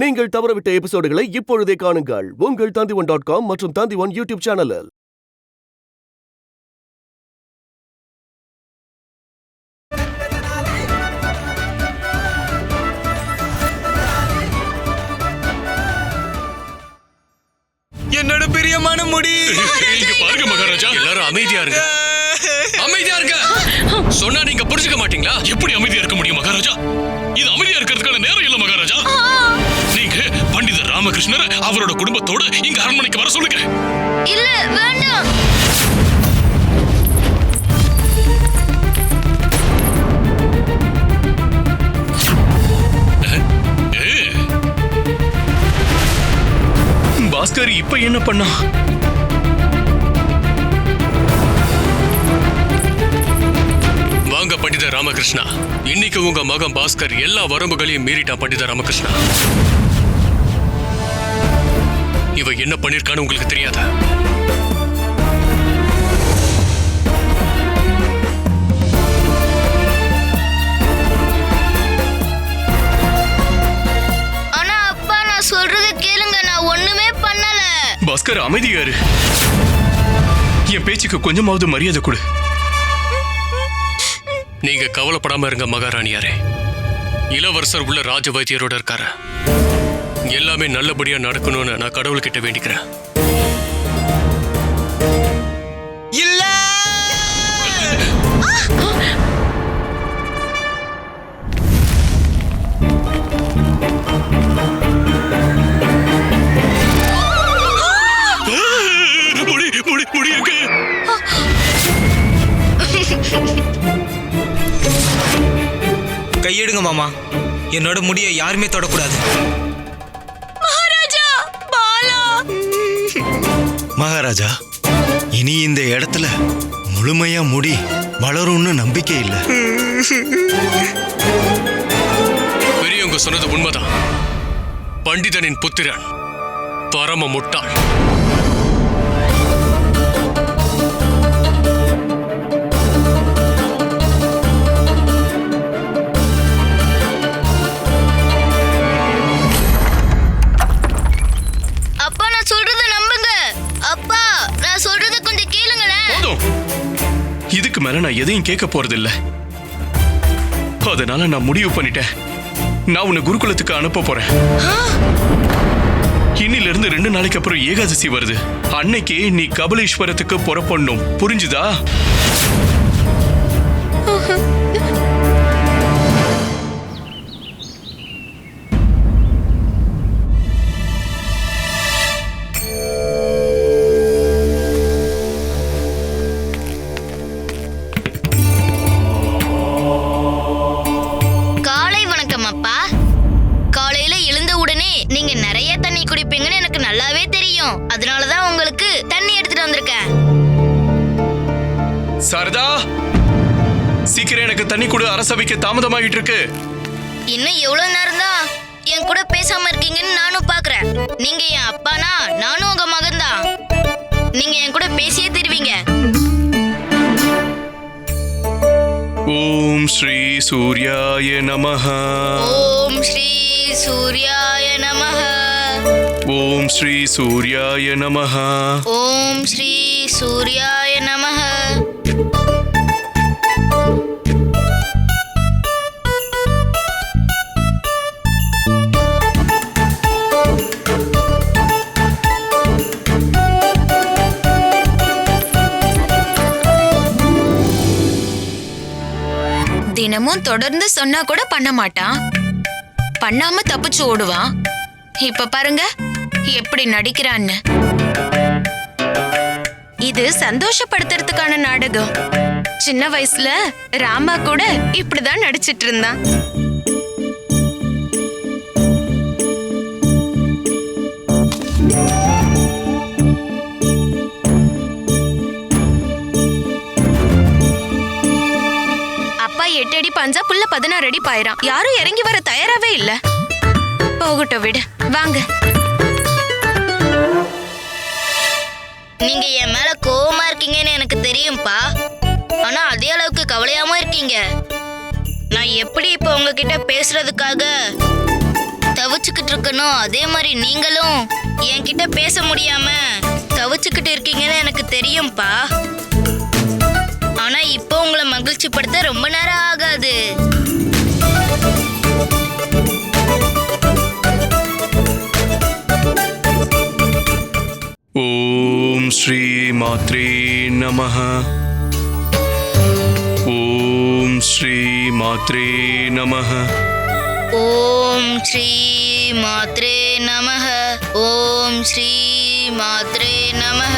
நீங்கள் தவறவிட்ட எபிசோடுகளை இப்பொழுதே காணுங்கள் உங்கள் Tandivan.com மற்றும் Tandivan யூடியூப் சேனலில். என்னோட பிரியமான முடி. இங்க பாருங்க மகாராஜா, எல்லாரும் அமைதியா இருங்க. அமைதியா இருங்க. சொன்னா நீங்க புரிஞ்சுக்க மாட்டீங்களா? எப்படி அமைதியா இருக்க முடியும் மகாராஜா? இது அமைதியா இருக்கிறதுக்கான நேரம் இல்ல மகாராஜா. நீங்க பண்டிதர் ராமகிருஷ்ணர் அவரோட குடும்பத்தோடு இங்க அரண்மனைக்கு வர சொல்லுங்க. இல்ல, வேண்டாம். பாஸ்கர் இப்ப என்ன பண்ணா? வாங்க பண்டிதர் ராமகிருஷ்ணா, இன்னைக்கு உங்க மகன் பாஸ்கர் எல்லா வரம்புகளையும் மீறிட்டான். பண்டிதர் ராமகிருஷ்ணா, இவ என்ன பண்ணிருக்கான்னு உங்களுக்கு தெரியாதா? ஆனா அப்பா, நான் சொல்றத கேளுங்க, நான் ஒண்ணுமே பண்ணல. பாஸ்கர் அமைதியாரு. என் பேச்சுக்கு கொஞ்சமாவது மரியாதை கொடு. நீங்க கவலைப்படாம இருங்க மகாராணியாரே. இளவரசர் உள்ள ராஜ வைத்தியரோட இருக்காரு. எல்லாமே நல்லபடியா நடக்கணும்னு நான் கடவுள்கிட்ட வேண்டிக்கிறேன். இல்ல, முடியுங்க. கையெடுங்க மாமா. என்னோட முடியை யாருமே தொடக்கூடாது. மகாராஜா, பாலா. மகாராஜா, இனி இந்த இடத்துல முழுமையா முடி வளரும்னு நம்பிக்கை இல்ல. பெரியவங்க சொன்னது உண்மைதான். பண்டிதனின் புத்திரன் பரம முட்டாள். அப்பா, நான் சொல்றத நம்புங்க. அப்பா, நான் சொல்றத கொஞ்சம் கேளுங்களேன். போதும். இதுக்கு மேல நான் எதையும் கேட்க போறது இல்ல. அதனால நான் முடிவு பண்ணிட்டேன். நான் உன்னை குருகுலத்துக்கு அனுப்ப போறேன். இன்னில இருந்து 2 நாளைக்கு அப்புறம் ஏகாதசி வருது. அன்னைக்கு நீ கபலீஸ்வரத்துக்கு புறப்படணும். புரிஞ்சுதா? காலை வணக்கம் அப்பா. காலையில எழுந்த உடனே நீங்க நிறைய தண்ணி குடிப்பீங்கன்னு எனக்கு நல்லாவே தெரியும். அதனாலதான் உங்களுக்கு தண்ணி எடுத்துட்டு வந்திருக்கேன். சாரதா, சீக்கிரம் எனக்கு தண்ணி கொடு. அரசவைக்கு தாமதமாயிட்டு இருக்கு. இன்னும் எவ்வளவு நேரம் தான் என் கூட பேசாம இருக்கீங்கன்னு நானும் பாக்குறேன். நீங்க என் அப்பானா, நானும் உங்க மகன் தான். நீங்க என் கூட பேசியே தருவீங்க. ஓம் ஸ்ரீ சூர்யாய நமஹ. ஓம் ஸ்ரீ சூர்யாய நமஹ. ஓம் ஸ்ரீ சூர்யாய நமஹ. ஓம் ஸ்ரீ சூர்யாய நமஹ. தினமும் தொடர்ந்து சொன்னா கூட பண்ண மாட்டான். பண்ணாம தப்பிச்சு ஓடுவான். இப்ப பாருங்க எப்படி நடிக்கிறான்னு. இது சந்தோஷப்படுத்துறதுக்கான நாடகம். சின்ன வயசுல ராமா கூட இப்படிதான் நடிச்சிட்டு இருந்தான். அப்பா 8 அடி பாஞ்சா புள்ள 16 அடி பாயிரான். யாரும் இறங்கி வர தயாராவே இல்ல. போகட்டும், விடு. வாங்க. நீங்க என் மேல கோவமா இருக்கீங்கன்னு எனக்கு தெரியும்பா. ஆனா அதே அளவுக்கு கவலையாம இருக்கீங்க. நான் எப்படி இப்ப உங்ககிட்ட பேசுறதுக்காக தவிச்சுக்கிட்டு இருக்கனோ அதே மாதிரி நீங்களும் என்கிட்ட பேச முடியாம தவிச்சுக்கிட்டு இருக்கீங்கன்னு எனக்கு தெரியும்பா. ஆனா இப்போ உங்களை மகிழ்ச்சி படுத்த ரொம்ப நேரம் ஆகாது. ஓம் ஸ்ரீ மாத்ரே நமஹ. ஓம் ஸ்ரீ மாத்ரே நமஹ. ஓம் ஸ்ரீ மாத்ரே நமஹ. ஓம் ஸ்ரீ மாத்ரே நமஹ.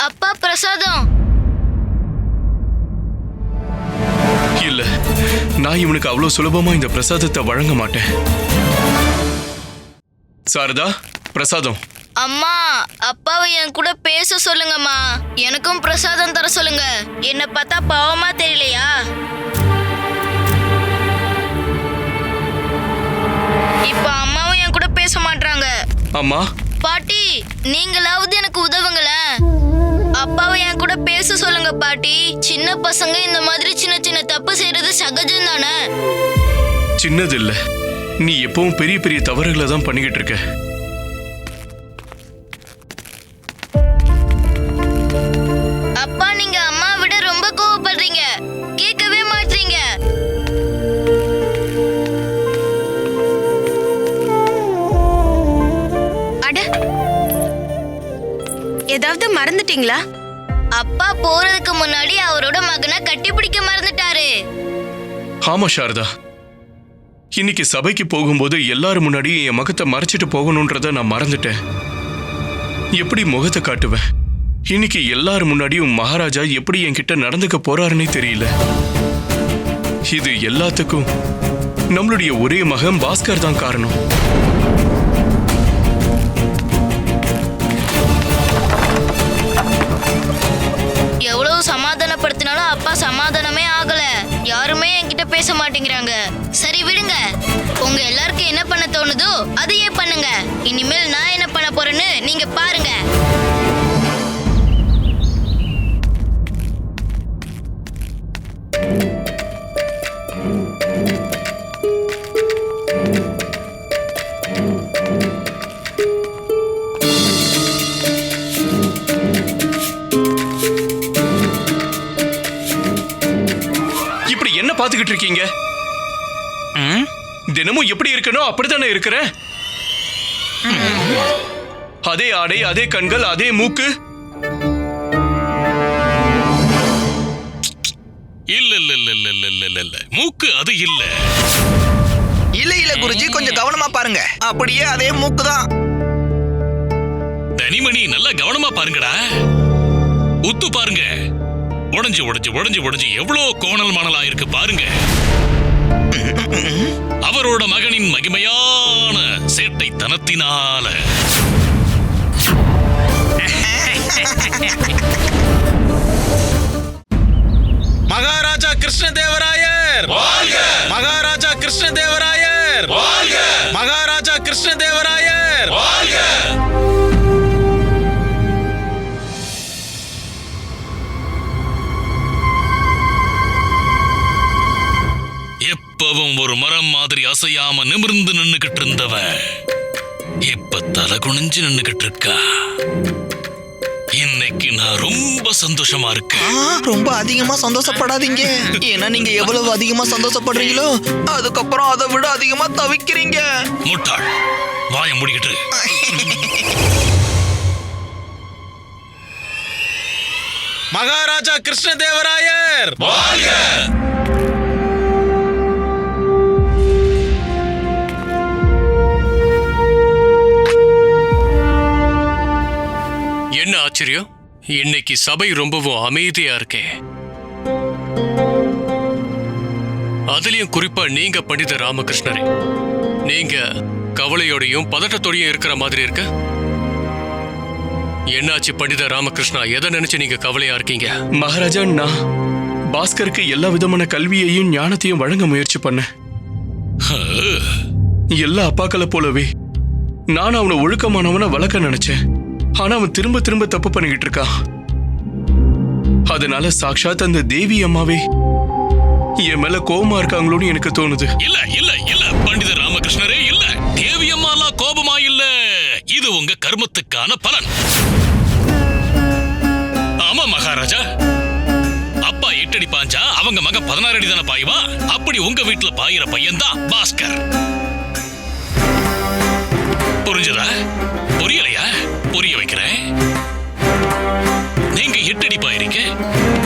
அப்பா பிரசாதம். இல்ல, நான் இவனுக்கு அவ்வளவு சுலபமா இந்த பிரசாதத்தை வழங்க மாட்டேன். சாரதா, பிரசாதம். அம்மா, அப்பாவை என் கூட பேச சொல்லுங்கம்மா. எனக்கும் பிரசாதம் தர சொல்லுங்க. என்ன பார்த்தா பாவமா தெரியலையா? இப்ப அம்மாவும் என் கூட பேச மாட்டாங்க. அம்மா, பாட்டி, நீங்களாவது எனக்கு உதவுங்களேன். அப்பாவை என் கூட பேச சொல்லுங்க பாட்டி. சின்ன பசங்க இந்த மாதிரி சின்ன சின்ன தப்பு செய்யறது சகஜம் தானே. சின்னது இல்ல, நீ எப்பவும் பெரிய பெரிய தவறுகளை தான் பண்ணிக்கிட்டு இருக்க. அப்பா, நீங்க அம்மா விட ரொம்ப கோவப்படுறீங்க. கேட்கவே மாட்டீங்க. அட, ஏதாவது மறந்துட்டீங்களா? அப்பா போறதுக்கு முன்னாடி அவரோட மகனை கட்டிப்பிடிக்க மறந்துட்டாரு. ஆமா சாரதா, இன்னைக்கு சபைக்கு போகும்போது எல்லாரும் முன்னாடி என் முகத்தை மறைச்சிட்டு போகணும்ன்றத நான் மறந்துட்டேன். எப்படி முகத்தை காட்டுவேன்? இன்னைக்கு எல்லாரும் முன்னாடியும் மகாராஜா எப்படி என்கிட்ட நடந்துக்க போறாருன்னே தெரியல. இது எல்லாத்துக்கும் நம்மளுடைய ஒரே மகன் பாஸ்கர் தான் காரணம். எவ்வளவு சமாதானப்படுத்தினாலும் அப்பா சமாதானமே ஆகல. யாருமே என்கிட்ட பேச மாட்டேங்கிறாங்க. சரி விடுங்க. உங்க எல்லாருக்கும் என்ன பண்ண தோணுதோ அதையே பண்ணுங்க. இனிமேல் நான் என்ன பண்ண போறேன்னு நீங்க பாருங்க. இப்படி என்ன பாத்துக்கிட்டு இருக்கீங்க? தினமும் எப்படி இருக்கணும் அப்படித்தானே இருக்கிறேன். அதே ஆடை, அதே கண்கள், அதே மூக்கு. இல்ல இல்ல இல்ல இல்ல இல்ல இல்ல இல்ல இல்ல மூக்கு அது இல்ல. இல்ல இல்ல குருஜி, கொஞ்சம் கவனமா பாருங்க. அப்படியே அதே மூக்கு தான். தனிமணி, நல்லா கவனமா பாருங்கடா. உத்து பாருங்க. உடைஞ்சு உடைஞ்சு உடைஞ்சு உடைஞ்சு எவ்வளோ கோணல் மணலா இருக்கு பாருங்க. அவரோட மகனின் மகிமையான சேட்டைத்தனத்தினால. மகாராஜா கிருஷ்ணதேவராயர் வாழ்க! மகாராஜா கிருஷ்ணதேவராயர் வாழ்க! மகாராஜா கிருஷ்ணதேவராயர் வாழ்க! எப்பவும் ஒரு மரம் மாதிரி அசையாம நிமிர்ந்து நின்னுகிட்டு இருந்தவன் இப்ப தலை குனிஞ்சு நின்னுகிட்டு இருக்கா. இன்னைக்கு நான் ரொம்ப சந்தோஷமா இருக்கேன். ரொம்ப அதிகமா சந்தோஷப்படாதீங்க. ஏன்னா நீங்க எவ்வளவு அதிகமா சந்தோஷப்படுறீங்களோ அதுக்கப்புறம் அதை விட அதிகமா தவிக்கிறீங்க. முட்டாள், வாயை மூடிக்கிட்டு. மகாராஜா கிருஷ்ணதேவராயர் வாழ்க! ஆச்சரியம், இன்னைக்கு சபை ரொம்பவும் அமைதியா இருக்கே. அதுலயும் குறிப்பா நீங்க பண்டித ராமகிருஷ்ணரே, நீங்க கவலையோடையும் பதட்டத்தோடையும் இருக்கிற மாதிரி இருக்கு. என்னாச்சு பண்டித ராமகிருஷ்ணா? எதை நினைச்சு நீங்க கவலையா இருக்கீங்க? மகாராஜா, நான் பாஸ்கருக்கு எல்லா விதமான கல்வியையும் ஞானத்தையும் வழங்க முயற்சி பண்ணேன். எல்லா அப்பாக்களை போலவே நான் அவனை ஒழுக்கமானவனை வளர்க்க நினைச்சேன். ஆனா அவன் திரும்ப திரும்ப தப்பு பண்ணிக்கிட்டு இருக்கான். அதனால சாக்ஷாத் அந்த தேவி அம்மாவே என் மேல கோபமா இருக்காங்களோன்னு எனக்கு தோணுது. இல்ல இல்ல இல்ல பண்டித ராமகிருஷ்ணரே, இல்ல தேவி அம்மாலாம் கோபமா இல்ல. இது உங்க கர்மத்துக்கான பலன். ஆமா மகாராஜா, அப்பா 8 அடி பாஞ்சா அவங்க மகன் 16 அடி தானே பாய்வா. அப்படி உங்க வீட்டுல பாயிற பையன் தான் பாஸ்கர். புரிஞ்சதா? புரியலையா? புரிய வைக்கிறேன். நீங்க 8 அடி பாயிறீங்க,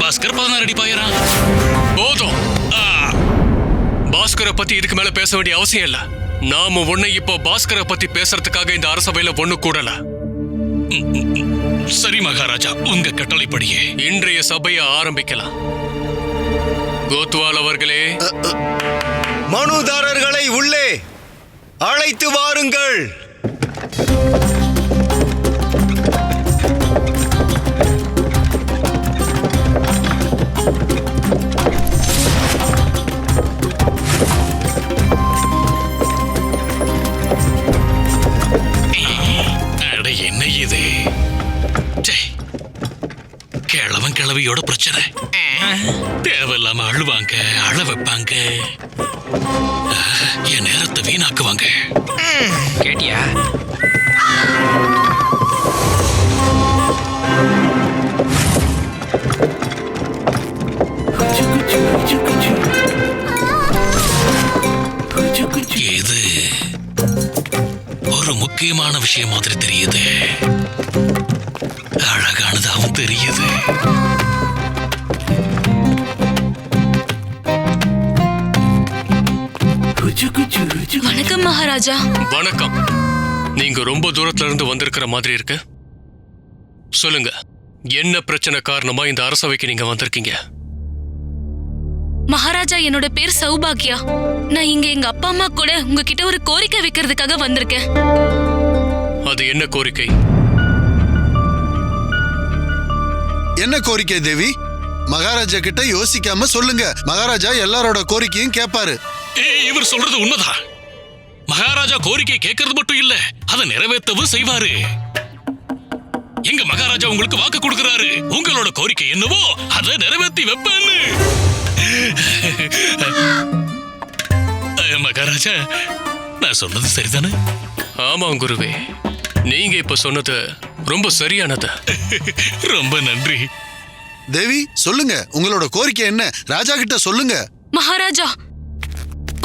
பாஸ்கர் 16 அடி பாயிறான். போதும். பாஸ்கரை பத்தி இதுக்கு மேல பேச வேண்டிய அவசியம் இல்ல. நாம ஒண்ணு இப்போ பாஸ்கரை பத்தி பேசுறதுக்காக இந்த அரசபையில ஒண்ணு கூடல. சரி மகாராஜா, உங்க கட்டளைப்படியே இன்றைய சபையை ஆரம்பிக்கலாம். கோத்வால் அவர்களே, மனுதாரர்களை உள்ளே அழைத்து வாருங்கள். என்ன இது? கிழவன் கிழவியோட பிரச்சனை. தேவையில்லாம அழுவாங்க, அழ வைப்பாங்க, என் நேரத்தை வீணாக்குவாங்க. கேட்டியா? இது ஒரு முக்கியமான விஷயம் மாதிரி தெரியுது. அழகானதாகவும் தெரியுது. வணக்கம் மகாராஜா. வணக்கம். நீங்க ரொம்ப தூரத்துல இருந்து வந்திருக்கிற மாதிரி இருக்கு. சொல்லுங்க, என்ன பிரச்சனை காரணமா இந்த அரசவைக்கு நீங்க வந்திருக்கீங்க? மகாராஜா, என்னோட பேர் சௌபாகியா. நான் இங்க எங்க அப்பா அம்மா கூட உங்ககிட்ட ஒரு கோரிக்கை வைக்கிறதுக்காக வந்திருக்கேன். அது என்ன கோரிக்கை? என்ன கோரிக்கை தேவி? மகாராஜா கிட்ட யோசிக்காம சொல்லுங்க. மகாராஜா எல்லாரோட கோரிக்கையும் கேட்பாரு. இவர் சொல்றது உண்மைதான். மகாராஜா கோரிக்கை கேட்கறது மட்டும் இல்ல, அதை நிறைவேற்றவும் செய்வாரு. எங்க மகாராஜா உங்களுக்கு வாக்கு கொடுக்கிறாரு. உங்களோட கோரிக்கை என்னவோ அதை நிறைவேற்றி வைப்பேன்னு. மகாராஜா, நான் சொன்னது சரிதானே? ஆமா குருவே, நீங்க இப்ப சொன்னது ரொம்ப சரியானது. ரொம்ப நன்றி. தேவி சொல்லுங்க, உங்களோட கோரிக்கை என்ன? ராஜா கிட்ட சொல்லுங்க. மகாராஜா,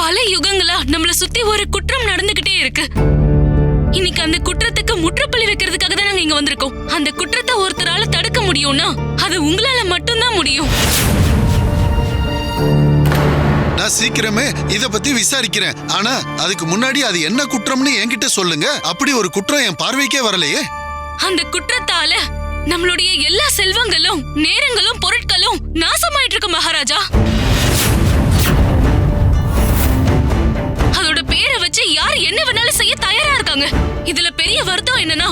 பல யுகங்களா நம்மள சுத்தி ஒரு குற்றம் நடந்துகிட்டே இருக்கு. இன்னைக்கு அந்த குற்றத்துக்கு முற்றுப்புள்ளி வைக்கிறதுக்காக தான் நாங்க இங்க வந்திருக்கோம். அந்த குற்றத்தை ஒருத்தரால தடுக்க முடியும்னா அது உங்களால மட்டும்தான் முடியும். நான் சீக்கிரமே இத பத்தி விசாரிக்கிறேன். ஆனா அதுக்கு முன்னாடி அது என்ன குற்றம்னு என்கிட்ட சொல்லுங்க. அப்படி ஒரு குற்றம் என் பார்வைக்கே வரலையே. அந்த குற்றத்தால நம்மளுடைய எல்லா செல்வங்களும், நேரங்களும், பொருட்களும் நாசமாயிட்டு இருக்கு மகாராஜா. அதோட பேரை வச்சு யார் என்ன வேணாலும் செய்ய தயாரா இருக்காங்க. இதுல பெரிய வருத்தம் என்னன்னா,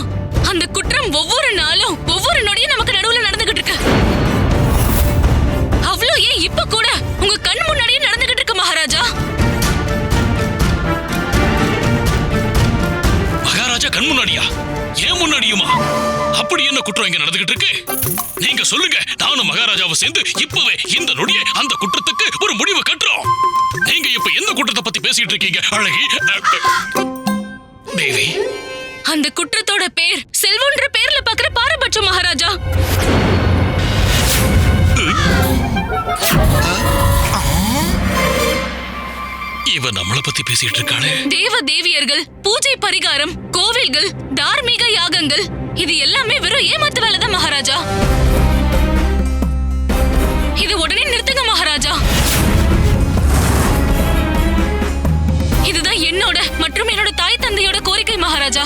அந்த குற்றம் ஒவ்வொரு நாளும் ஒவ்வொரு நொடியும் நமக்கு நடுவுல நடந்துகிட்டு இருக்கு. அவ்வளோ ஏன் இப்ப கூட உங்க கண் முன்னாடியே நடந்துகிட்டு இருக்கு மகாராஜா. மகாராஜா கண் முன்னாடியா? ஏன் முன்னாடியுமா? அப்படி என்ன குற்றம் இங்க நடந்துகிட்டு இருக்கு? நீங்க சொல்லுங்க. நானும் மகாராஜாவை சேர்ந்து இப்பவே இந்த நொடியே அந்த குற்றத்துக்கு ஒரு முடிவு கட்டுறோம். நீங்க இப்ப எந்த குற்றத்தை பத்தி பேசிட்டு இருக்கீங்க அழகி தேவி? அந்த குற்றத்தோட பேர் செல்வன்ற பேர்ல பாக்குற பாரபட்சம் மகாராஜா. இவ நம்மளை பத்தி பேசிட்டு இருக்காளே. தேவ தேவியர்கள், பூஜை பரிகாரம், கோவில்கள், தார்மீக யாகங்கள், இது எல்லாமே வெறும் ஏமாத்து வேலைதான் மகாராஜா. இது உடனே நிறுத்துங்க மகாராஜா. இதுதான் என்னோட மற்றும் என்னோட தாய் தந்தையோட கோரிக்கை மகாராஜா.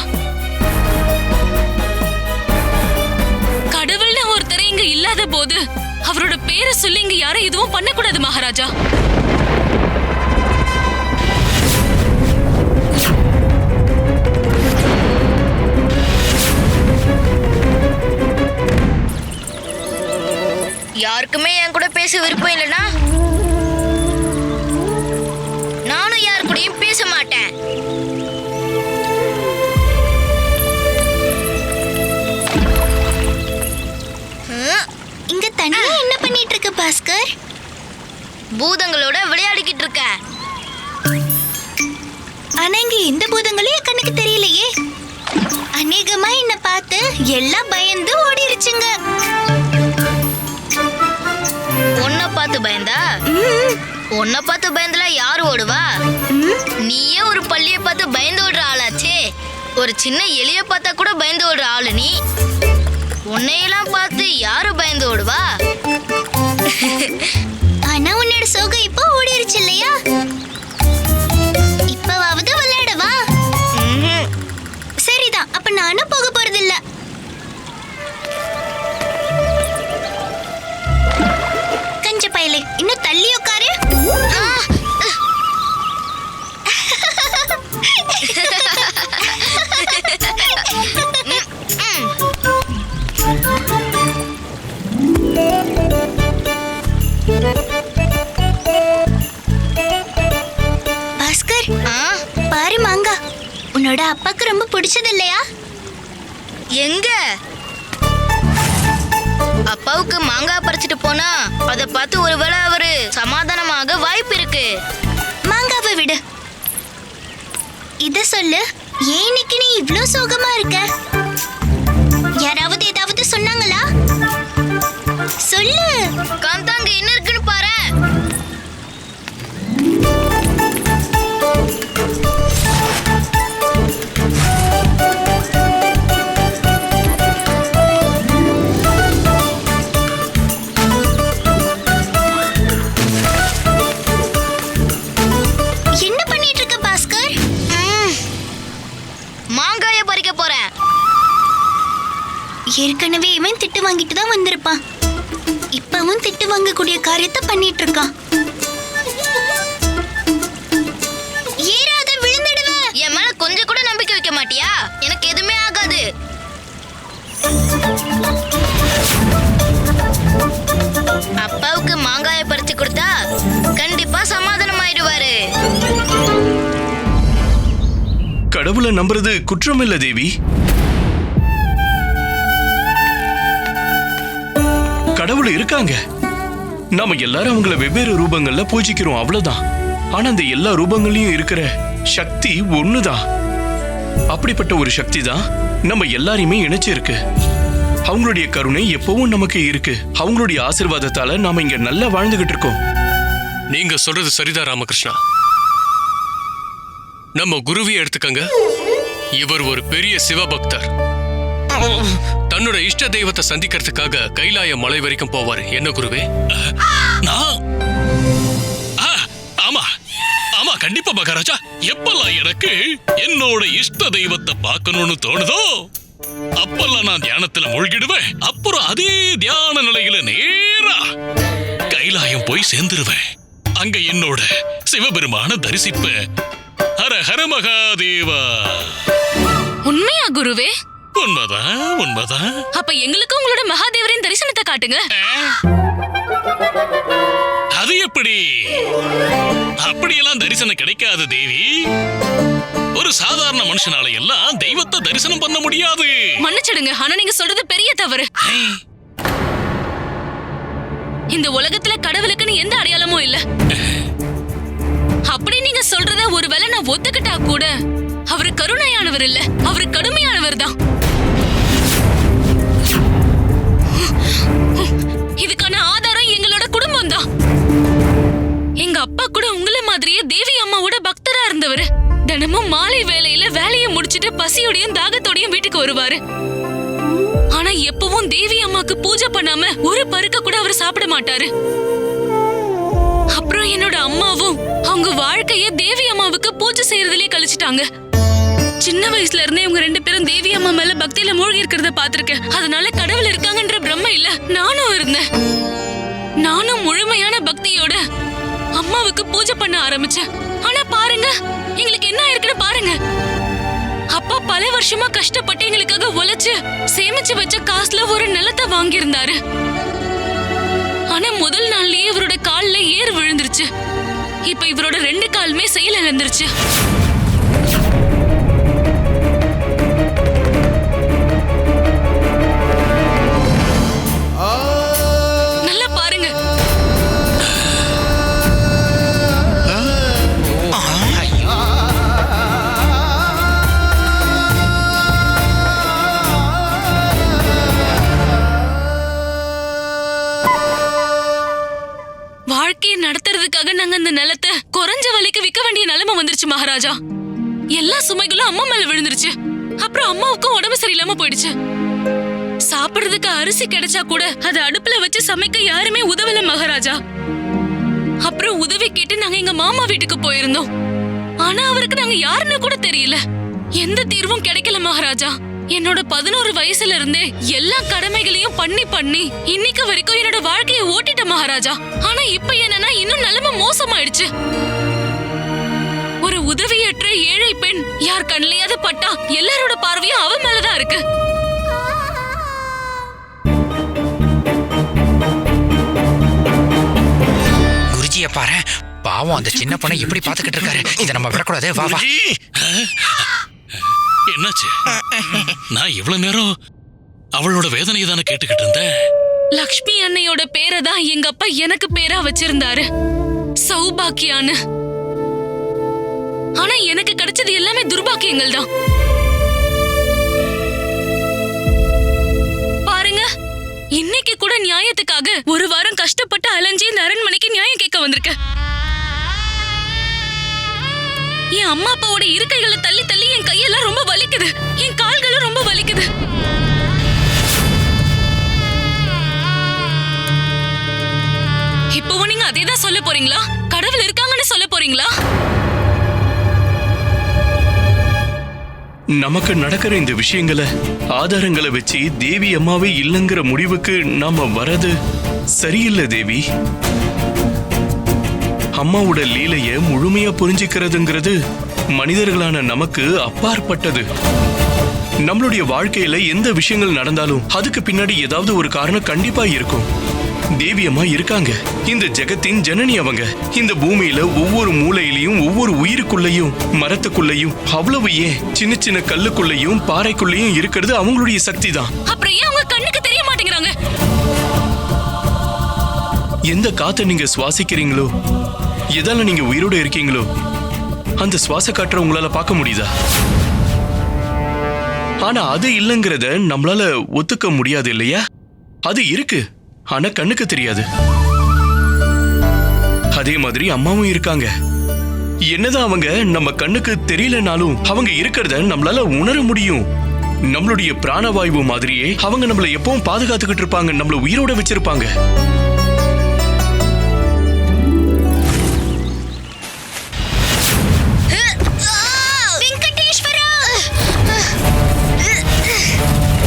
பேரை சொல்லி இங்க யாரும் எதுவும் பண்ணக்கூடாது மகாராஜா. யாருக்குமே என் கூட பேச விருப்பம் இல்லைனா நானும் யார் கூடயும் பேச மாட்டேன். இங்க தனியா என்ன பண்ணிட்டு இருக்க பாஸ்கர்? பூதங்களோட விளையாடிக்கிட்டு இருக்க. ஆனா இங்க எந்த பூதங்களும் என் கண்ணுக்கு தெரியலையே. அநேகமா என்ன பார்த்து எல்லாம் பயந்து ஓடிருச்சுங்க. உன்னை பார்த்து பயந்தா? உன்னை பார்த்து பயந்துல யாரு ஓடுவா? நீயே ஒரு பள்ளியை பார்த்து பயந்து ஓடுற ஆளாச்சே. ஒரு சின்ன எலிய பார்த்தா கூட பயந்து ஓடுற ஆளு நீ. உன்னையெல்லாம் பார்த்து யாரு பயந்து ஓடுவா? ஆனா உன்னோட சோகம் இப்போ ஓடிருச்சு இல்லையா? இப்பவாவது விளையாடவா? சரிதான், அப்ப நானும் போக போறதில்ல. கஞ்ச பயலே, இன்னும் தள்ளி உட்காரு. பாஸ்கர், பாரு மாங்கா. உன்னோட அப்பாக்கு ரொம்ப பிடிச்சது இல்லையா? எங்க அப்பாவுக்கு மாங்காய் பறிச்சுட்டு போனா அதை பார்த்து ஒருவேளை அவரு சமாதானமாக வாய்ப்பு இருக்கு. மாங்காவை விடு. இத சொல்லு, ஏன் இன்னைக்கு நீ இவ்ளோ சோகமா இருக்க? யாராவது ஏதாவது சொன்னாங்களா? சொல்லு. காந்தாங்க என்ன இருக்குன்னு பாரு. என்ன பண்ணிட்டு இருக்க பாஸ்கர்? மாங்காய பறிக்க போறேன். ஏற்கனவே இவன் திட்டு வாங்கிட்டு தான் வந்திருப்பான். இப்பவும் திட்டு வாங்கக்கூடிய காரியத்தை பண்ணிட்டு இருக்கான். ஏறாத, விழுந்துடுவ. என் மேல கொஞ்சம் கூட நம்பிக்கை வைக்க மாட்டியா? எனக்கு எதுவுமே ஆகாது. அப்பாவுக்கு மாங்காய பறிச்சு கொடுத்தா கண்டிப்பா சமாதானம் ஆயிடுவாரு. கடவுளை நம்புறது குற்றம் இல்ல தேவி. கடவுள் இருக்காங்க. நாம எல்லாரும் அவங்கள வெவ்வேறு ரூபங்கள்ல பூஜிக்கிறோம், அவ்வளவுதான். ஆனா அந்த எல்லா ரூபங்களையும் இருக்கிற சக்தி ஒண்ணுதான். அப்படிப்பட்ட ஒரு சக்தி தான் நம்ம எல்லாரையுமே இணைச்சு இருக்கு. அவங்களுடைய கருணை எப்பவும் நமக்கு இருக்கு. அவங்களுடைய ஆசீர்வாதத்தால நாம இங்க நல்லா வாழ்ந்துகிட்டு இருக்கோம். நீங்க சொல்றது சரிதான் ராமகிருஷ்ணா. நம்ம குருவியை எடுத்துக்கங்க. இவர் ஒரு பெரிய சிவபக்தர். தன்னோட இஷ்ட தெய்வத்தை சந்திக்கிறதுக்காக கைலாய மலை வரைக்கும் போவாரு. என்ன குருவே? நான் ஆமா ஆமா கண்டிப்பா மகாராஜா. எப்பெல்லாம் எனக்கு என்னோட இஷ்ட தெய்வத்தை பார்க்கணும்னு தோணுதோ அப்பெல்லாம் நான் தியானத்துல மூழ்கிடுவேன். அப்புறம் அதே தியான நிலையில நேரா கைலாயம் போய் சேர்ந்துருவேன். அங்க என்னோட சிவபெருமான தரிசிப்பேன். ஹர ஹர மகாதேவா. உண்மையா குருவே? உண்மைதான் உண்மைதான். அப்ப எங்களுக்கு உங்களோட மகாதேவரின் தரிசனத்தை காட்டுங்க. அது எப்படி? அப்படியெல்லாம் தரிசனம் கிடைக்காது தேவி. ஒரு சாதாரண மனுஷனால எல்லாம் தெய்வத்தை தரிசனம் பண்ண முடியாது. மன்னிச்சிடுங்க, ஆனா நீங்க சொல்றது பெரிய தவறு. இந்த உலகத்துல கடவுளுக்குன்னு எந்த அடையாளமும் இல்ல. அப்படி நீங்க சொல்றத ஒருவேளை நான் ஒத்துக்கிட்டா கூட அவரு கருணையானவர் இல்ல, அவரு கடுமையானவர் தான். இதுக்கான ஆதாரம் எங்களோட குடும்பம் தான். எங்க அப்பா கூட உங்கள மாதிரியே தேவி அம்மாவோட பக்தரா இருந்தவர். தினமும் மாலை வேளையில வேலையை முடிச்சிட்டு பசியோடையும் தாகத்தோடையும் வீட்டுக்கு வருவாரு. ஆனா எப்பவும் தேவி அம்மாக்கு பூஜை பண்ணாம ஒரு பருக்க கூட அவர் சாப்பிட மாட்டாரு. அப்புறம் என்னோட அம்மாவும் அவங்க வாழ்க்கைய தேவி அம்மாவுக்கு பூஜை செய்யறதுலயே கழிச்சிட்டாங்க. சின்ன வயசுல இருந்தே இவங்க ரெண்டு பேரும் தேவி அம்மா மேல பக்தியில மூழ்கி இருக்கிறத பாத்திருக்கேன். அதனால கடவுள் இருக்காங்கன்ற பிரம்ம இல்ல, நானும் இருந்தேன். நானும் பக்தியோட அம்மாவுக்கு பூஜை பண்ண ஆரம்பிச்சேன். ஆனா பாருங்க எங்களுக்கு என்ன ஆயிருக்குன்னு பாருங்க. அப்பா பல வருஷமா கஷ்டப்பட்டு எங்களுக்காக உழைச்சு சேமிச்சு வச்ச காசுல ஒரு நிலத்தை வாங்கியிருந்தாரு. ஆனா முதல் நாள்லயே இவரோட கால்ல ஏறு விழுந்துருச்சு. இப்ப இவரோட 2 காலுமே செயல் இழந்துருச்சு. நல்லா பாருங்க. வாழ்க்கையை நடத்துறதுக்காக நாங்க அந்த நிலத்தை குறைஞ்ச விலைக்கு விற்க வேண்டிய நிலைமை வந்துருச்சு மகாராஜா. எல்லா சுமைகளும் அம்மா மேல விழுந்துருச்சு. அப்புறம் அம்மாவுக்கும் உடம்பு சரியில்லாம போயிடுச்சு. சாப்பிடுறதுக்கு அரிசி கிடைச்சா கூட அதை அடுப்புல வச்சு சமைக்க யாருமே உதவல மகாராஜா. அப்புறம் உதவி கேட்டு நாங்க எங்க மாமா வீட்டுக்கு போயிருந்தோம். ஆனா அவருக்கு நாங்க யாருன்னு கூட தெரியல. எந்த தீர்வும் கிடைக்கல மகாராஜா. என்னோட 11 வயசுல இருந்தே எல்லா கடமைகளையும் பண்ணி இன்னைக்கு வரைக்கும் என்னோட வாழ்க்கையை ஓட்டிட்ட மகாராஜா. ஆனா இப்ப என்னன்னா இன்னும் நிலைமை மோசமாயிடுச்சு. ஒரு உதவியற்ற ஏழை பெண் யார் கண்ணிலையாவது பட்டா எல்லாரோட பார்வையும் அவ மேலதான் இருக்கு. குருஜிய பாரு, பாவம் அந்த சின்ன பொண்ணை எப்படி பாத்துக்கிட்டு இருக்காரு. இதை நம்ம விடக்கூடாது. வா வா. என்னாச்சு? நான் இவ்வளவு நேரம் அவளோட வேதனையை தானே கேட்டுக்கிட்டு இருந்தேன். லக்ஷ்மி அன்னையோட பேரை தான் எங்க அப்பா எனக்கு பேரா வச்சிருந்தாரு, சௌபாக்கியான்னு. ஆனா எனக்கு கிடைச்சது எல்லாமே துர்பாக்கியங்கள் தான். பாருங்க, இன்னைக்கு கூட நியாயத்துக்காக ஒரு வாரம் கஷ்டப்பட்டு அலைஞ்சி இந்த அரண்மனைக்கு நியாயம் கேட்க வந்திருக்க. என் அம்மா அப்பாவோட இருக்கைகளை தள்ளி தள்ளி என் கையெல்லாம் ரொம்ப வலிக்குது, என் கால்களும் ரொம்ப வலிக்குது. இப்பவும் நீங்க அதேதான் சொல்ல போறீங்களா? கடவுள் இருக்காங்கன்னு சொல்ல போறீங்களா? நமக்கு நடக்கிற இந்த விஷயங்களை ஆதாரங்களை வச்சு தேவி அம்மாவே இல்லைங்கிற முடிவுக்கு நாம வரது சரியில்லை தேவி. அம்மாவோட லீலைய முழுமையா புரிஞ்சுக்கிறதுங்கிறது மனிதர்களான நமக்கு அப்பாற்பட்டது. நம்மளுடைய வாழ்க்கையில எந்த விஷயங்கள் நடந்தாலும் அதுக்கு பின்னாடி ஏதாவது ஒரு காரணம் கண்டிப்பா இருக்கும். தேவி அம்மா இருக்காங்க. இந்த ஜெகத்தின் ஜனனி அவங்க. இந்த பூமியில ஒவ்வொரு மூலையிலையும் ஒவ்வொரு உயிருக்குள்ளேயும் மரத்துக்குள்ளேயும் அவ்வளவு ஏன் சின்ன சின்ன கல்லுக்குள்ளேயும் பாறைக்குள்ளேயும் இருக்கிறது அவங்களுடைய சக்தி தான். அப்புறம் ஏன் அவங்க கண்ணுக்கு தெரிய மாட்டேங்கிறாங்க? எந்த காத்தை நீங்க சுவாசிக்கிறீங்களோ, எதால நீங்க உயிரோட இருக்கீங்களோ, அந்த சுவாச காற்றை உங்களால பார்க்க முடியுதா? ஆனா அது இல்லைங்கிறத நம்மளால ஒத்துக்க முடியாது இல்லையா? அது இருக்கு, ஆனா கண்ணுக்கு தெரியாது. அதே மாதிரி அம்மாவும் இருக்காங்க. என்னதான் அவங்க நம்ம கண்ணுக்கு தெரியலனாலும் அவங்க இருக்கிறத நம்மளால உணர முடியும். நம்மளுடைய பிராணவாயு மாதிரியே அவங்க நம்மள எப்பவும் பாதுகாத்துக்கிட்டு இருப்பாங்க, நம்மள உயிரோட வச்சிருப்பாங்க.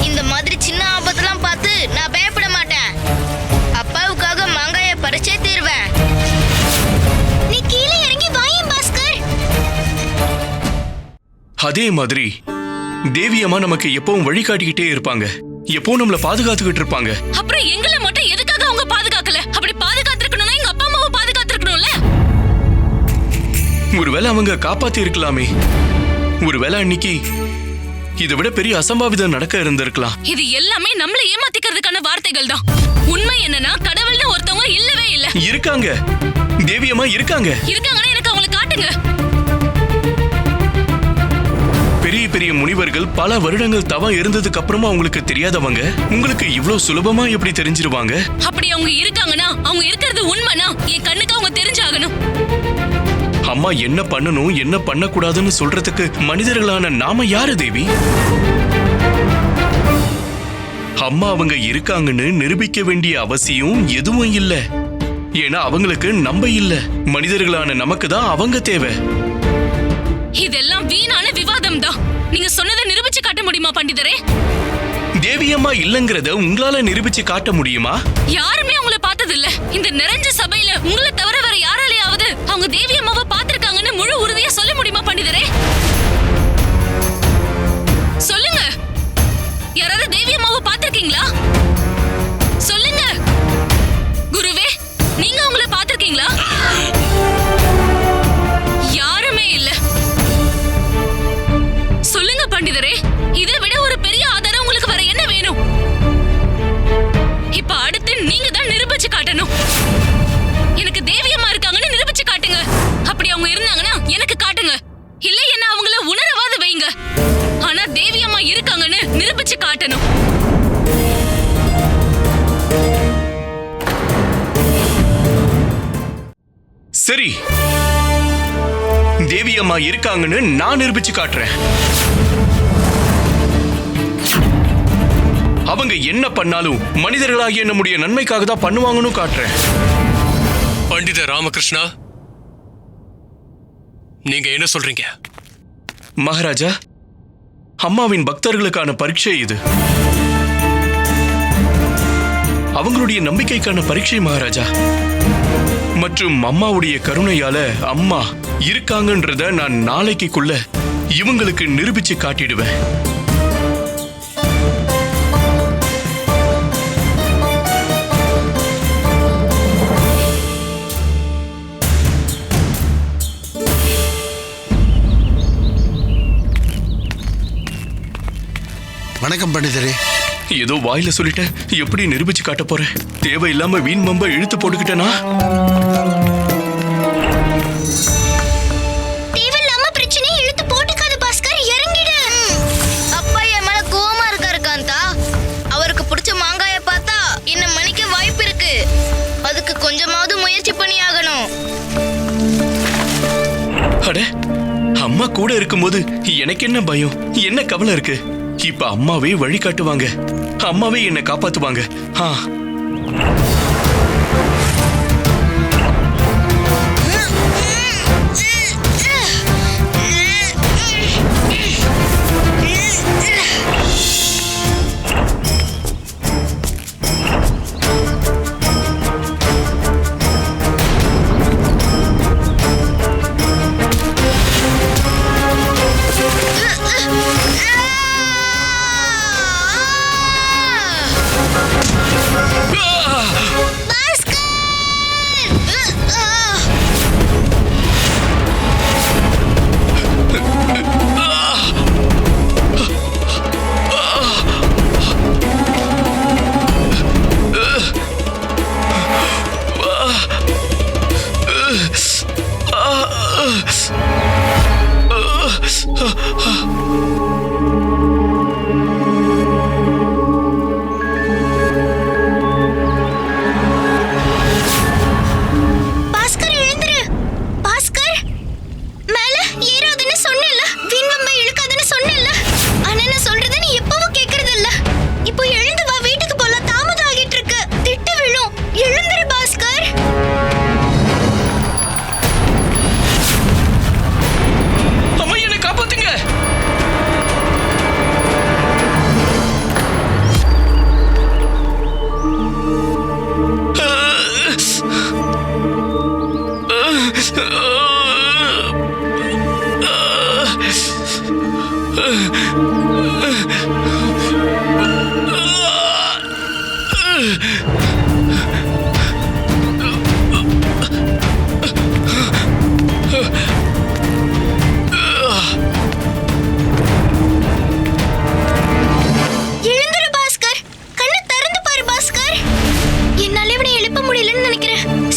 இந்த மாதிரி சின்ன ஆபத்தெல்லாம் பார்த்து நான் பயப்பட மாட்டேன். அப்பாவுக்காக மாங்காய பறிச்சே தீர்வேன். நீ கீழே இறங்கி வாயேன் பாஸ்கர். அதே மாதிரி தேவி அம்மா நமக்கு எப்பவும் வழிகாட்டிக்கிட்டே இருப்பாங்க, எப்பவும் நம்மள பாதுகாத்துக்கிட்டு இருப்பாங்க. அப்புறம் எங்களை மட்டும் எதுக்காக அவங்க பாதுகாக்கல? அப்படி பாதுகாத்திருக்கணும்னா எங்க அப்பா அம்மாவை பாதுகாத்திருக்கணும்ல. ஒருவேளை அவங்க காப்பாத்தி இருக்கலாமே. ஒருவேளை அன்னைக்கு இதை விட பெரிய அசம்பாவிதம் நடக்க இருந்திருக்கலாம். இது எல்லாமே நம்மள ஏமாத்திக்கிறதுக்கான வார்த்தைகள் தான். உண்மை என்னன்னா கடவுள்னு ஒருத்தவங்க இல்லவே இல்ல. இருக்காங்க, தேவி அம்மா இருக்காங்க. இருக்காங்கன்னா எனக்கு அவங்களை காட்டுங்க. பெரிய பெரிய முனிவர்கள் பல வருடங்கள் தவம் இருந்ததுக்கு அப்புறமா அவங்களுக்கு தெரியாதவங்க உங்களுக்கு இவ்வளவு சுலபமா எப்படி தெரிஞ்சிருவாங்க? அப்படி அவங்க இருக்காங்கன்னா அவங்க இருக்கிறது உண்மைனா என் கண்ணுக்கு அவங்க தெரிஞ்சாகணும். அம்மா என்ன பண்ணணும் என்ன பண்ணக்கூடாதுன்னு சொல்றதுக்கு மனிதர்களான நாம யாரு தேவி? அம்மா அவங்க இருக்காங்கன்னு நிரூபிக்க வேண்டிய அவசியம் எதுவும் இல்ல. ஏன்னா அவங்களுக்கு நம்ம இல்ல, மனிதர்களான நமக்கு தான் அவங்க தேவை. இதெல்லாம் வீணான விவாதம் தான். நீங்க சொன்னதை நிரூபிச்சு காட்ட முடியுமா பண்டிதரே? தேவி அம்மா இல்லங்கிறத உங்களால நிரூபிச்சு காட்ட முடியுமா? யாருமே உங்களை பார்த்தது இல்ல. இந்த நிறைஞ்ச சபையில உங்களை தவிர வேற யாராலையாவது அவங்க தேவி அம்மாவை பார்த்திருக்காங்கன்னு முழு உறுதியா சொல்ல முடியுமா பண்டிதரே? சொல்லுங்க, யாராவது தேவி அம்மாவை பார்த்திருக்கீங்களா? சொல்லுங்க குருவே, நீங்க அவங்கள பார்த்திருக்கீங்களா? யாருமே இல்ல. சொல்லுங்க பண்டிதரே, இதை விட ஒரு பெரிய ஆதாரம் உங்களுக்கு வேற என்ன வேணும்? இப்ப அடுத்து நீங்க தான் நிரூபிச்சு காட்டணும். எனக்கு தேவியம்மா இருக்காங்கன்னு நிரூபிச்சு காட்டுங்க. அப்படி அவங்க இருந்தாங்கன்னா எனக்கு காட்டுங்க. இல்ல என்ன அவங்கள உணரவாது வைங்க. ஆனா தேவியம்மா இருக்காங்கன்னு நிரூபிச்சு காட்டணும். சரி, தேவி அம்மா இருக்காங்கன்னு நான் நிரூபிச்சு காட்டுறேன். அவங்க என்ன பண்ணாலும் மனிதர்களாகிய நம்முடைய நன்மைக்காக தான் பண்ணுவாங்கன்னு காட்டுறேன். பண்டித ராமகிருஷ்ணா, நீங்க என்ன சொல்றீங்க? மகாராஜா, அம்மாவின் பக்தர்களுக்கான பரீட்சை இது. அவங்களுடைய நம்பிக்கைக்கான பரீட்சை மகாராஜா. மற்றும் அம்மாவுடைய கருணையால அம்மா இருக்காங்கன்றத நான் நாளைக்குள்ள இவங்களுக்கு நிரூபிச்சு காட்டிடுவேன். வணக்கம் பண்டிதரே. ஏதோ வாயில சொல்லிட்டேன், எப்படி நிரூபிச்சு காட்ட போறேன்? தேவையில்லாம வீண் மம்ப இழுத்து போட்டுக்கிட்டேனா? தேவையில்லாம பிரச்சனையை இழுத்து போட்டுக்காத பாஸ்கர், இறங்கிடு. அப்பா என் மேல கோவமா இருக்காரு காந்தா. அவருக்கு பிடிச்ச மாங்காய பார்த்தா என்ன மன்னிக்க வாய்ப்பு இருக்கு. அதுக்கு கொஞ்சமாவது முயற்சி பண்ணி ஆகணும். அட, அம்மா கூட இருக்கும்போது எனக்கு என்ன பயம், என்ன கவலை இருக்கு? இப்ப அம்மாவே வழி காட்டுவாங்க, அம்மாவே என்னை காப்பாத்துவாங்க.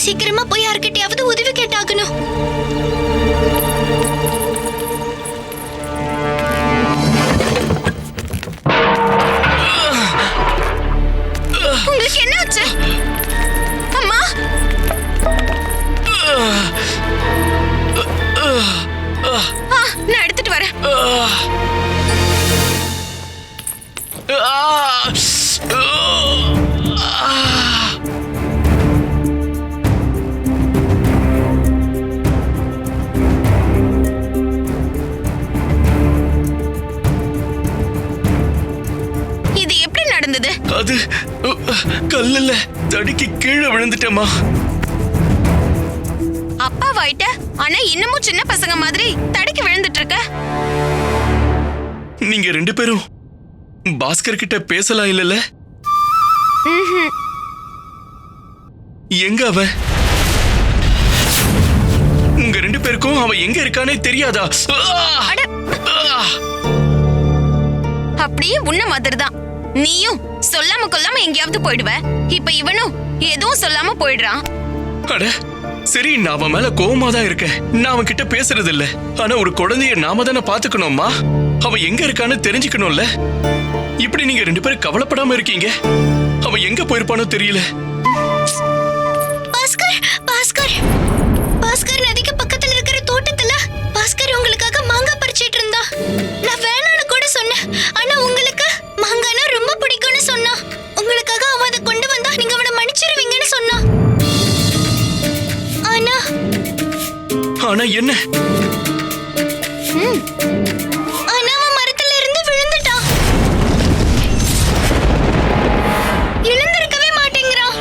சீக்கிரமா போய் யார்கிட்டயாவது உதவி கேட்டாகணும். உங்களுக்கு என்னாச்சு அம்மா? நான் எடுத்துட்டு வரேன். இது எப்படி நடந்தது? அது கல்லுல தடுக்கி கீழே விழுந்துட்டேமா. ஆனா இன்னமும் சின்ன பசங்க மாதிரி தடுக்கி விழுந்துட்டு இருக்க. நீங்க 2 பேரும் பாஸ்கர் கிட்ட பேசலாம் இல்லல? எங்க அவன்? உங்க 2 பேருக்கும் அவன் எங்க இருக்கானே தெரியாதா? அப்படியே உன்ன மாதிரிதான். நீயும் சொல்லாம கொல்லாம எங்கேயாவது போயிடுவ. இப்ப இவனும் எதுவும் சொல்லாம போயிடுறான். அட சரி, நான் அவன் மேல கோவமா தான் இருக்கேன். நான் அவன் கிட்ட பேசுறது இல்ல. ஆனா ஒரு குழந்தைய நாம தானே பாத்துக்கணுமா? அவன் எங்க இருக்கான்னு தெரிஞ்சுக்கணும்ல. இப்படி நீங்க 2 பேரும் கவலைப்படாம இருக்கீங்க. அவன் எங்க போயிருப்பானோ தெரியல. பாஸ்கர், பாஸ்கர், பாஸ்கர் நதிக்கு பக்கத்துல இருக்கிற தோட்டத்துல பாஸ்கர் உங்களுக்காக மாங்காய் பறிச்சிட்டு இருந்தா. நான் வேணான்னு கூட சொன்னேன். ஆனா உங்களுக்கு மாங்காய்னா ரொம்ப பிடிக்கும்னு சொன்னா. உங்களுக்காக அவன் அதை கொண்டு வந்தா நீங்க அவனை மன்னிச்சிருவீங்கன்னு சொன்னா. ஆனா என்ன? ஆனா அவன் மரத்துல இருந்து விழுந்துட்டான். எழுந்திருக்கவே மாட்டேங்கிறான்.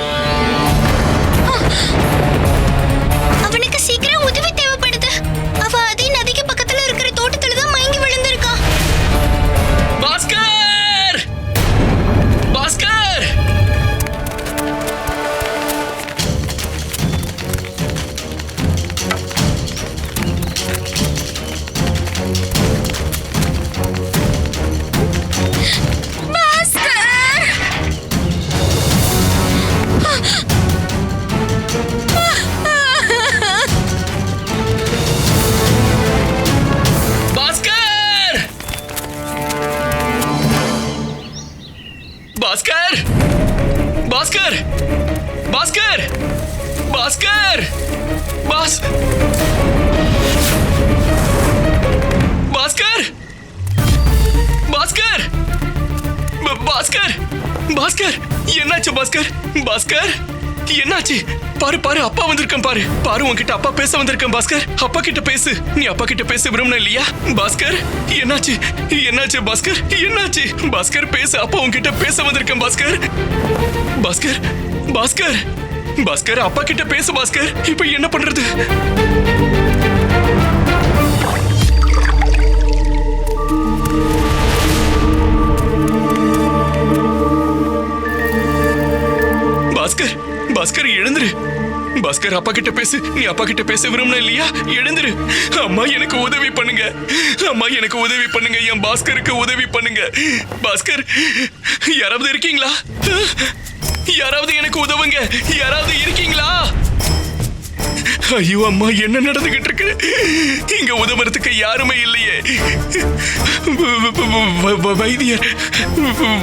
அவனுக்கு சீக்கிரம் உதவி தேவைப்படுது. அவ அதே நதிக்கு பக்கத்துல இருக்கிற தோட்டத்துல தான் மயங்கி விழுந்திருக்கான். பாஸ்கர்! பாஸ்கர்! பாஸ்கர்! பாஸ்கர்! பாஸ்கர்! பாஸ்கர்! பாஸ்! பாஸ்கர்! பாஸ்கர்! பாஸ்கர்! பாஸ்கர்! என்னாச்சு பாஸ்கர்? பாஸ்கர்! என்னாச்சு? பாரு பாரு, அப்பா வந்திருக்கேன் பாரு. பாரு, உன்கிட்ட அப்பா பேச வந்திருக்கேன் பாஸ்கர். அப்பா கிட்ட பேசு. நீ அப்பா கிட்ட பேச விரும்பணும் இல்லையா? பாஸ்கர், என்னாச்சு? என்னாச்சு பாஸ்கர்? என்னாச்சு? பாஸ்கர் பேசு. அப்பா உன்கிட்ட பேச வந்திருக்கேன் பாஸ்கர். பாஸ்கர்! பாஸ்கர்! பாஸ்கர், அப்பா கிட்ட பேசு பாஸ்கர். இப்ப என்ன பண்றது? பாஸ்கர்! பாஸ்கர், எழுந்துரு. பாஸ்கர், அப்பா கிட்ட பேசு. நீ அப்பா கிட்ட பேச விரும்பணும் இல்லையா? எழுந்துரு. அம்மா, எனக்கு உதவி பண்ணுங்க. அம்மா, எனக்கு உதவி பண்ணுங்க. என் பாஸ்கருக்கு உதவி பண்ணுங்க. பாஸ்கர், யாராவது இருக்கீங்களா? யாராவது எனக்கு உதவுங்க. யாராவது இருக்கீங்களா? ஐயோ அம்மா, என்ன நடந்துகிட்டு இருக்கு? இங்க உதவுறதுக்கு யாருமே இல்லையே.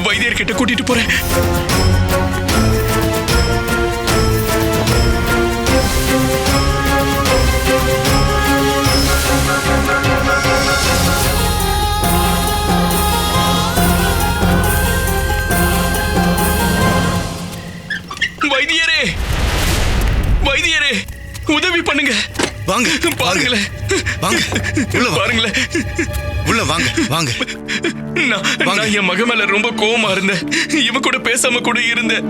வைத்தியர் கிட்ட கூட்டிட்டு போறேன். வைத்தியரே, வைத்தியரே, உதவி பண்ணுங்க. வாங்க, பாருங்களேன். வாங்க, உள்ள பாருங்களேன். உள்ள வாங்க, வாங்க. நான் என் மக மேல ரொம்ப கோவமா இருந்தேன். இவ கூட பேசாம கூட இருந்தேன்.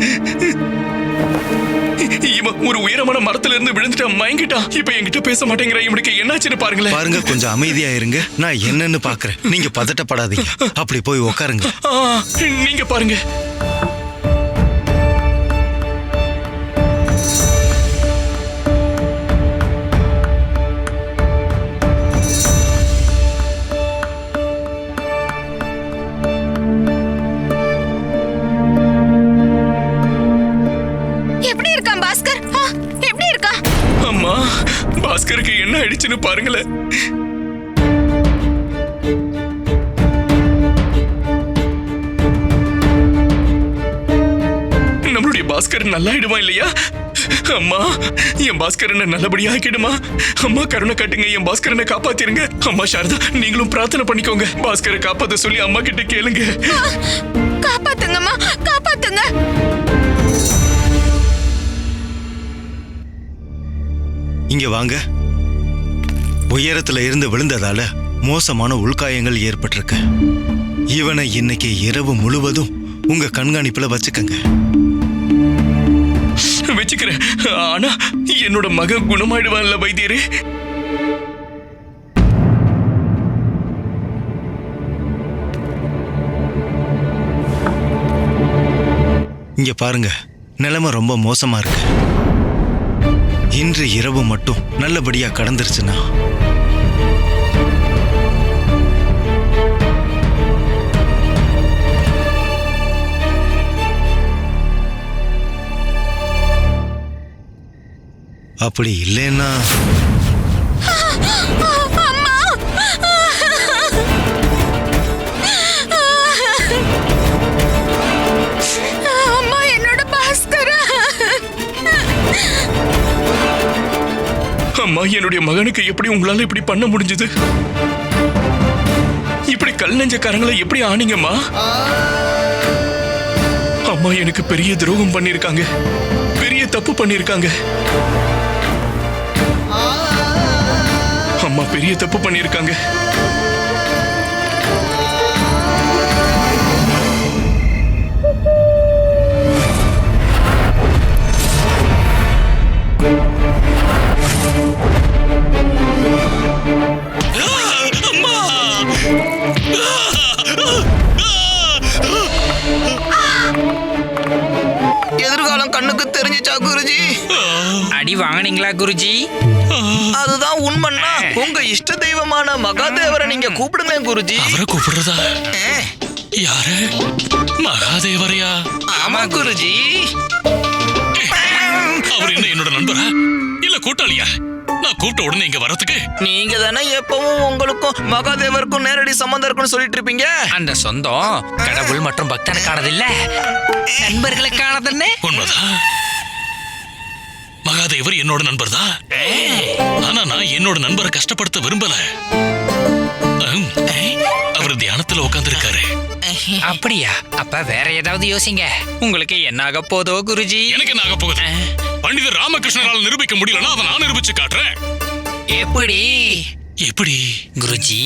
இவன் ஒரு உயரமான மரத்துல இருந்து விழுந்துட்டான், மயங்கிட்டான். இப்ப என்கிட்ட பேச மாட்டேங்கிறான். இவனுக்கு என்னாச்சுன்னு பாருங்களேன். பாருங்க, கொஞ்சம் அமைதியா இருங்க. நான் என்னன்னு பாக்குறேன். நீங்க பதட்டப்படாதீங்க. அப்படி போய் உட்காருங்க. நீங்க பாருங்க. பாஸ்கருக்கு என்ன ஆயிடுச்சுன்னு பாருங்களேன். நம்மளுடைய பாஸ்கர் நல்லாயிடுமா இல்லையா? அம்மா, என் பாஸ்கரனை நல்லபடியா ஆக்கிடுமா? அம்மா, கருணை காட்டுங்க. என் பாஸ்கரனை காப்பாத்திருங்க. அம்மா சாரதா, நீங்களும் பிரார்த்தனை பண்ணிக்கோங்க. பாஸ்கரை காப்பாத்த சொல்லி அம்மா கிட்ட கேளுங்க. காப்பாத்துங்கம்மா, காப்பாத்துங்க. இங்க வாங்க. உயரத்துல இருந்து விழுந்ததால மோசமான உள்காயங்கள் ஏற்பட்டிருக்கு. இவனை இன்னைக்கு இரவு முழுவதும் உங்க கண்காணிப்புல வச்சுக்கங்க. வச்சுக்கிறேன். ஆனா என்னோட மகன் குணமாயிடுவான்ல வைத்தியரே? இங்க பாருங்க, நிலைமை ரொம்ப மோசமா இருக்கு. இன்று இரவு மட்டும் நல்லபடியா கடந்துருச்சுன்னா அப்படி இல்லைன்னா அம்மா, என்னுடைய மகனுக்கு எப்படி உங்களால இப்படி பண்ண முடிஞ்சது? இப்படி கல் நெஞ்சக்காரங்களை எப்படி ஆனீங்கம்மா? அம்மா, எனக்கு பெரிய துரோகம் பண்ணிருக்காங்க, பெரிய தப்பு பண்ணிருக்காங்க. அம்மா பெரிய தப்பு பண்ணிருக்காங்க. எதிர்காலம் கண்ணுக்கு தெரிஞ்சுச்சா குருஜி? அடி வாங்கினீங்களா குருஜி? அதுதான் உண்மைன்னா உங்க இஷ்ட தெய்வமான மகாதேவரை நீங்க கூப்பிடுங்க குருஜி. அவரை கூப்பிடுறதா? யாரு? மகாதேவரையா? ஆமா குருஜி. அவர் என்ன என்னோட நண்பரா இல்ல கூட்டாளியா? நான் கூப்பிட்ட உடனே இங்க வரதுக்கு? நீங்க தானே எப்பவும் உங்களுக்கும் மகாதேவருக்கும் நேரடி சம்பந்தம் இருக்குன்னு சொல்லிட்டு இருப்பீங்க. அந்த சொந்தம் கடவுள் மற்றும் பக்தனுக்கானது இல்ல, நண்பர்களுக்கானதுன்னு. உண்மைதான், மகாதேவர் என்னோட நண்பர் தான். ஆனா நான் என்னோட நண்பரை கஷ்டப்படுத்த விரும்பல. அவர் தியானத்துல உட்கார்ந்து இருக்காரு. அப்படியா? அப்ப வேற ஏதாவது யோசிங்க. உங்களுக்கு என்ன ஆக போதோ குருஜி? எனக்கு என்ன ஆக போகுது? பண்டிதர் ராமகிருஷ்ணரால் நிரூபிக்க முடியலன்னா அதை நான் நிரூபிச்சு காட்டுறேன். எப்படி? எப்படி? குருஜி,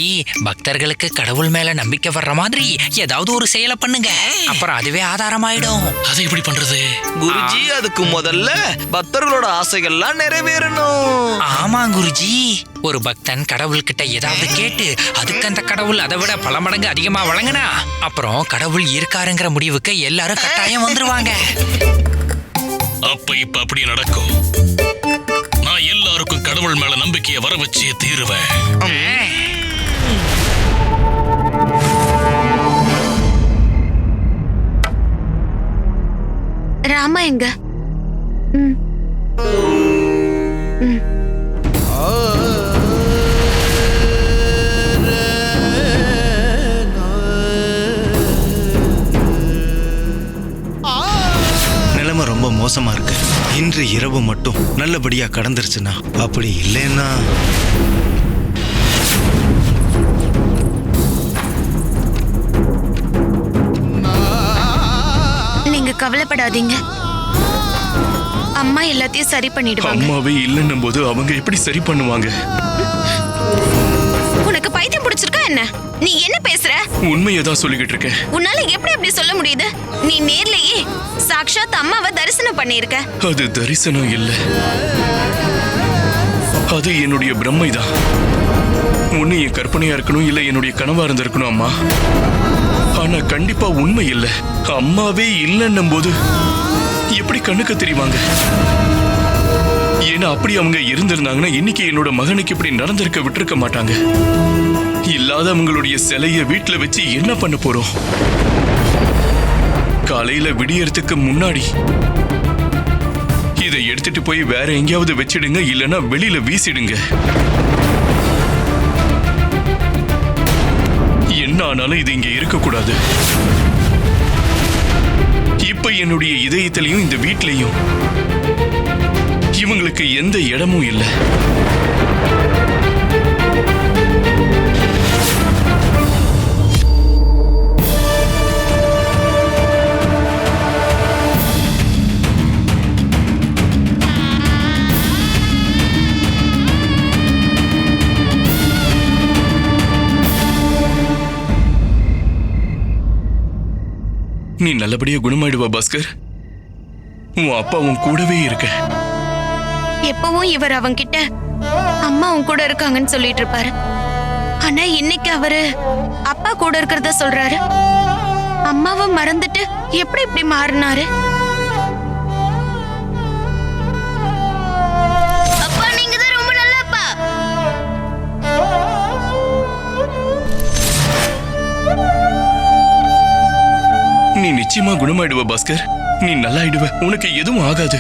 பக்தர்களுக்கு கடவுள் மேல நம்பிக்கை வர்ற மாதிரி ஏதாவது ஒரு செயலை பண்ணுங்க, அப்புறம் அதுவே ஆதாரமாயிடும். அதை எப்படி பண்றது? குருஜி, அதுக்கு முதல்ல பக்தர்களோட ஆசைகள்லாம் நிறைவேறணும். ஆமா குருஜி, ஒரு பக்தன் கடவுள் கிட்ட ஏதாவது கேட்டு அதுக்கு அந்த கடவுள் அதை விட பல மடங்கு அதிகமா வழங்கினா அப்புறம் கடவுள் இருக்காருங்கிற முடிவுக்கு எல்லாரும் கட்டாயம் வந்துருவாங்க. அப்ப இப்ப அப்படியே நடக்கும். நான் எல்லாருக்கும் கடவுள் மேல நம்பிக்கையை வர வச்சே தீருவேன். ராமா எங்க? நிலைமை ரொம்ப மோசமா இருக்கு. இன்று இரவு மட்டும் நல்லபடியா கடந்துருச்சுன்னா அப்படி இல்லைன்னா நீங்க கவலைப்படாதீங்க, அம்மா எல்லாத்தையும் சரி பண்ணிடுவாங்க. அம்மாவே இல்லைன்னும் போது அவங்க எப்படி சரி பண்ணுவாங்க? உனக்கு பைத்தியம் பிடிச்சிருக்கா என்ன? நீ என்ன பேசுற? உண்மையை தான் சொல்லிக்கிட்டு இருக்கேன். உன்னால எப்படி அப்படி சொல்ல முடியுது? நீ நேர்லயே சாக்ஷாத் அம்மாவை தரிசனம் பண்ணிருக்க. அது தரிசனம் இல்ல, அது என்னுடைய பிரம்மைதான். ஒண்ணு என் கற்பனையா இருக்கணும், இல்ல என்னுடைய கனவா இருந்திருக்கணும் அம்மா. ஆனா கண்டிப்பா உண்மை இல்ல. அம்மாவே இல்லைன்னும் போது எப்படி கண்ணுக்கு தெரிவாங்க? ஏன்னா அப்படி அவங்க இருந்திருந்தாங்கன்னா இன்னைக்கு என்னோட மகனுக்கு இப்படி நடந்திருக்க விட்டுருக்க மாட்டாங்க. இல்லாதவங்களுடைய சிலைய வீட்டுல வச்சு என்ன பண்ண போறோம்? காலையில விடியறதுக்கு முன்னாடி இதை எடுத்துட்டு போய் வேற எங்கேயாவது வச்சிடுங்க, இல்லைன்னா வெளியில வீசிடுங்க. என்ன ஆனாலும் இது இங்க இருக்கக்கூடாது. இப்ப என்னுடைய இதயத்திலையும் இந்த வீட்லயும் இவங்களுக்கு எந்த இடமும் இல்லை. நீ நல்லபடியா குணமாயிடுவா பாஸ்கர். உன் அப்பா உன் கூடவே இருக்க. எப்பவும் இவர் அவங்கிட்ட அம்மா உன் கூட இருக்காங்கன்னு சொல்லிட்டு இருப்பாரு. ஆனா இன்னைக்கு அவரு அப்பா கூட இருக்கிறத சொல்றாரு. அம்மாவை மறந்துட்டு எப்படி இப்படி மாறினாரு? நீ நிச்சயமா குணமாயிடுவ பாஸ்கர். நீ நல்லாயிடுவ, உனக்கு எதுவும் ஆகாது.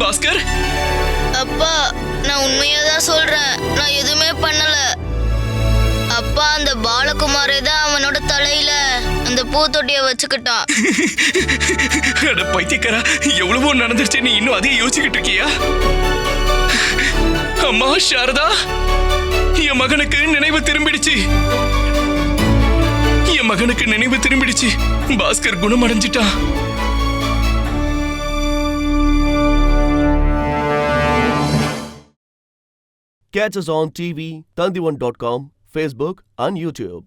பாஸ்கர், அப்பா நான் உண்மையாதான் சொல்றேன், நான் எதுவுமே பண்ணல. அப்பா அந்த பாலகுமாரே தான் அவனோட தலையில அந்த பூத்தொட்டிய வச்சுக்கிட்டான். அட பைத்தியக்காரா, எவ்வளவோ நடந்துருச்சு, நீ இன்னும் அதையே யோசிச்சுக்கிட்டு இருக்கியா? அம்மா சாரதா, என் மகனுக்கு நினைவு திரும்பிடுச்சு. என் மகனுக்கு நினைவு திரும்பிடுச்சு. Bhaskar குணமடைஞ்சிட்டான். Catch us on TV, Tandivan.com, Facebook and YouTube.